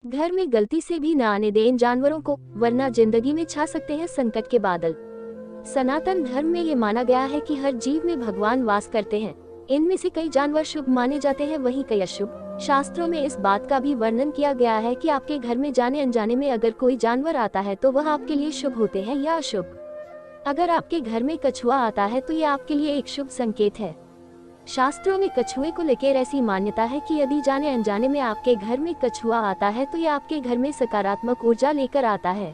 घर में गलती से भी न आने दें इन जानवरों को, वरना जिंदगी में छा सकते हैं संकट के बादल। सनातन धर्म में ये माना गया है कि हर जीव में भगवान वास करते हैं। इनमें से कई जानवर शुभ माने जाते हैं, वहीं कई अशुभ। शास्त्रों में इस बात का भी वर्णन किया गया है कि आपके घर में जाने अनजाने में अगर कोई जानवर आता है तो वह आपके लिए शुभ होते हैं या अशुभ। अगर आपके घर में कछुआ आता है तो ये आपके लिए एक शुभ संकेत है। शास्त्रों में कछुए को लेकर ऐसी मान्यता है कि यदि जाने अनजाने में आपके घर में कछुआ आता है तो ये आपके घर में सकारात्मक ऊर्जा लेकर आता है।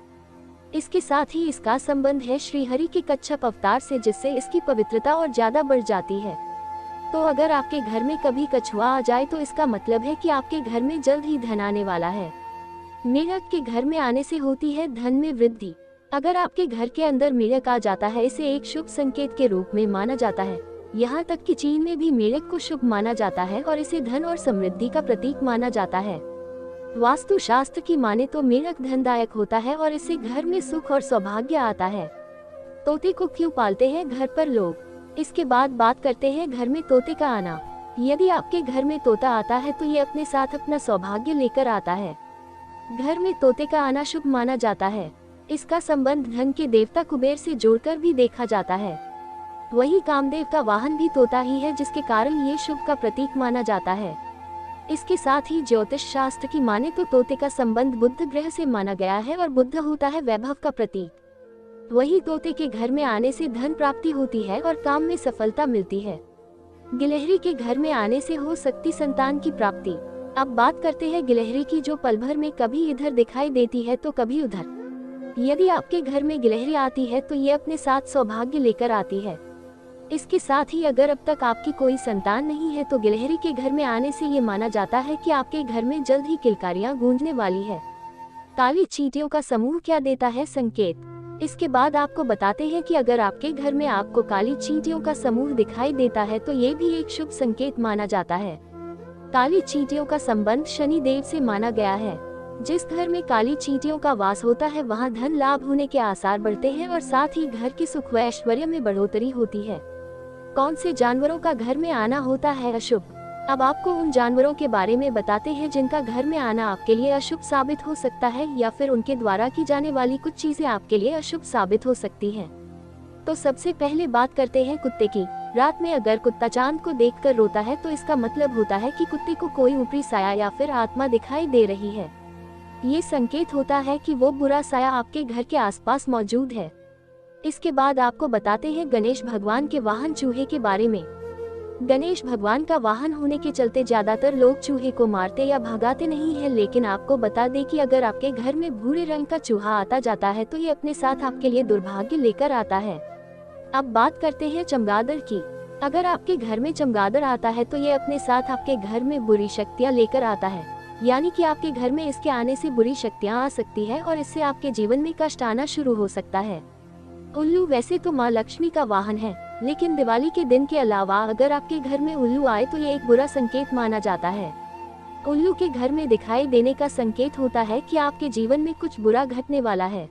इसके साथ ही इसका संबंध है श्री हरि के कच्छप अवतार से, जिससे इसकी पवित्रता और ज्यादा बढ़ जाती है। तो अगर आपके घर में कभी कछुआ आ जाए तो इसका मतलब है कि आपके घर में जल्द ही धन आने वाला है। मेढक के घर में आने से होती है धन में वृद्धि। अगर आपके घर के अंदर मेढक आ जाता है, इसे एक शुभ संकेत के रूप में माना जाता है। यहाँ तक कि चीन में भी मेढक को शुभ माना जाता है और इसे धन और समृद्धि का प्रतीक माना जाता है। वास्तु शास्त्र की माने तो मेढक धनदायक होता है और इससे घर में सुख और सौभाग्य आता है। तोते को क्यों पालते हैं घर पर लोग, इसके बाद बात करते हैं घर में तोते का आना। यदि आपके घर में तोता आता है तो ये अपने साथ अपना सौभाग्य लेकर आता है। घर में तोते का आना शुभ माना जाता है। इसका संबंध धन के देवता कुबेर से जोड़कर भी देखा जाता है। वही कामदेव का वाहन भी तोता ही है, जिसके कारण ये शुभ का प्रतीक माना जाता है। इसके साथ ही ज्योतिष शास्त्र की माने तो तोते का संबंध बुध ग्रह से माना गया है और बुध होता है वैभव का प्रतीक। वही तोते के घर में आने से धन प्राप्ति होती है और काम में सफलता मिलती है। गिलहरी के घर में आने से हो सकती संतान की प्राप्ति। अब बात करते हैं गिलहरी की, जो पल भर में कभी इधर दिखाई देती है तो कभी उधर। यदि आपके घर में गिलहरी आती है तो ये अपने साथ सौभाग्य लेकर आती है। इसके साथ ही अगर अब तक आपकी कोई संतान नहीं है तो गिलहरी के घर में आने से ये माना जाता है कि आपके घर में जल्द ही किलकारियां गूंजने वाली है। काली चींटियों का समूह क्या देता है संकेत, इसके बाद आपको बताते हैं कि अगर आपके घर में आपको काली चींटियों का समूह दिखाई देता है तो ये भी एक शुभ संकेत माना जाता है। काली चींटियों का संबंध शनि देव से माना गया है। जिस घर में काली चींटियों का वास होता है वहां धन लाभ होने के आसार बढ़ते हैं और साथ ही घर के सुख व ऐश्वर्य में बढ़ोतरी होती है। कौन से जानवरों का घर में आना होता है अशुभ, अब आपको उन जानवरों के बारे में बताते हैं जिनका घर में आना आपके लिए अशुभ साबित हो सकता है या फिर उनके द्वारा की जाने वाली कुछ चीजें आपके लिए अशुभ साबित हो सकती हैं। तो सबसे पहले बात करते हैं कुत्ते की। रात में अगर कुत्ता चांद को देखकर रोता है तो इसका मतलब होता है कि कुत्ते को कोई ऊपरी साया या फिर आत्मा दिखाई दे रही है। ये संकेत होता है कि वो बुरा साया आपके घर के आसपास मौजूद है। इसके बाद आपको बताते हैं गणेश भगवान के वाहन चूहे के बारे में। गणेश भगवान का वाहन होने के चलते ज्यादातर लोग चूहे को मारते या भगाते नहीं है, लेकिन आपको बता दें कि अगर आपके घर में भूरे रंग का चूहा आता जाता है तो ये अपने साथ आपके लिए दुर्भाग्य लेकर आता है। अब बात करते हैं चमगादड़ की। अगर आपके घर में चमगादड़ आता है तो ये अपने साथ आपके घर में बुरी शक्तियाँ लेकर आता है, यानी कि आपके घर में इसके आने से बुरी शक्तियाँ आ सकती है और इससे आपके जीवन में कष्ट आना शुरू हो सकता है। उल्लू वैसे तो माँ लक्ष्मी का वाहन है, लेकिन दिवाली के दिन के अलावा अगर आपके घर में उल्लू आए तो ये एक बुरा संकेत माना जाता है। उल्लू के घर में दिखाई देने का संकेत होता है कि आपके जीवन में कुछ बुरा घटने वाला है।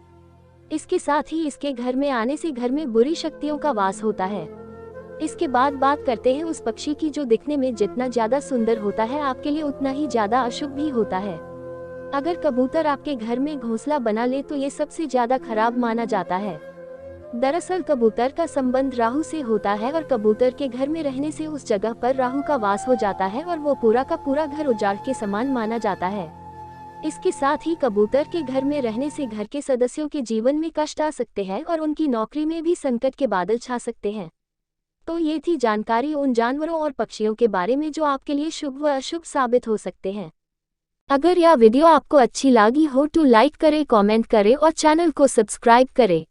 इसके साथ ही इसके घर में आने से घर में बुरी शक्तियों का वास होता है। इसके बाद बात करते हैं उस पक्षी की जो दिखने में जितना ज्यादा सुंदर होता है आपके लिए उतना ही ज्यादा अशुभ भी होता है। अगर कबूतर आपके घर में घोंसला बना ले तो ये सबसे ज्यादा खराब माना जाता है। दरअसल कबूतर का संबंध राहु से होता है और कबूतर के घर में रहने से उस जगह पर राहु का वास हो जाता है और वो पूरा का पूरा घर उजाड़ के समान माना जाता है। इसके साथ ही कबूतर के घर में रहने से घर के सदस्यों के जीवन में कष्ट आ सकते हैं और उनकी नौकरी में भी संकट के बादल छा सकते हैं। तो ये थी जानकारी उन जानवरों और पक्षियों के बारे में जो आपके लिए शुभ व अशुभ साबित हो सकते हैं। अगर यह वीडियो आपको अच्छी लगी हो तो लाइक करें, कमेंट करें और चैनल को सब्सक्राइब करें।